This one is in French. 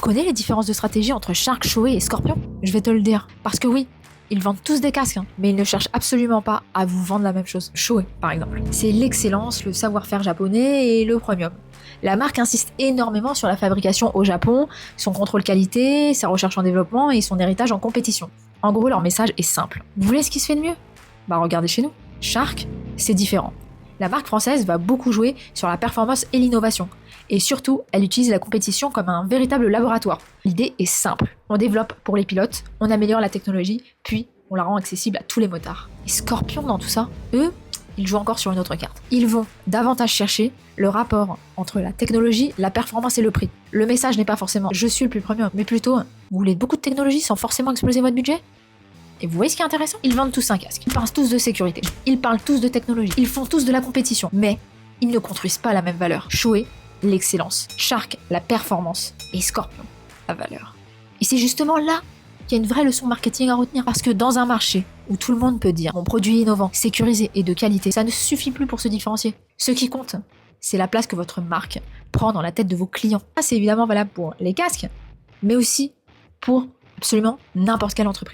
connais les différences de stratégie entre Shark, Shoei et Scorpion? Je vais te le dire. Parce que oui, ils vendent tous des casques, mais ils ne cherchent absolument pas à vous vendre la même chose. Shoei, par exemple. C'est l'excellence, le savoir-faire japonais et le premium. La marque insiste énormément sur la fabrication au Japon, son contrôle qualité, sa recherche en développement et son héritage en compétition. En gros, leur message est simple. Vous voulez ce qui se fait de mieux? Bah regardez chez nous. Shark, c'est différent. La marque française va beaucoup jouer sur la performance et l'innovation. Et surtout, elle utilise la compétition comme un véritable laboratoire. L'idée est simple. On développe pour les pilotes, on améliore la technologie, puis on la rend accessible à tous les motards. Et Scorpion dans tout ça, eux, ils jouent encore sur une autre carte. Ils vont davantage chercher le rapport entre la technologie, la performance et le prix. Le message n'est pas forcément « je suis le plus premium », mais plutôt « vous voulez beaucoup de technologie sans forcément exploser votre budget ?» Et vous voyez ce qui est intéressant? Ils vendent tous un casque, ils parlent tous de sécurité, ils parlent tous de technologie, ils font tous de la compétition, mais ils ne construisent pas la même valeur. Shoei, l'excellence, Shark, la performance, et Scorpion, la valeur. Et c'est justement là qu'il y a une vraie leçon marketing à retenir, parce que dans un marché où tout le monde peut dire « mon produit est innovant, sécurisé et de qualité », ça ne suffit plus pour se différencier. Ce qui compte, c'est la place que votre marque prend dans la tête de vos clients. Ça, c'est évidemment valable pour les casques, mais aussi pour absolument n'importe quelle entreprise.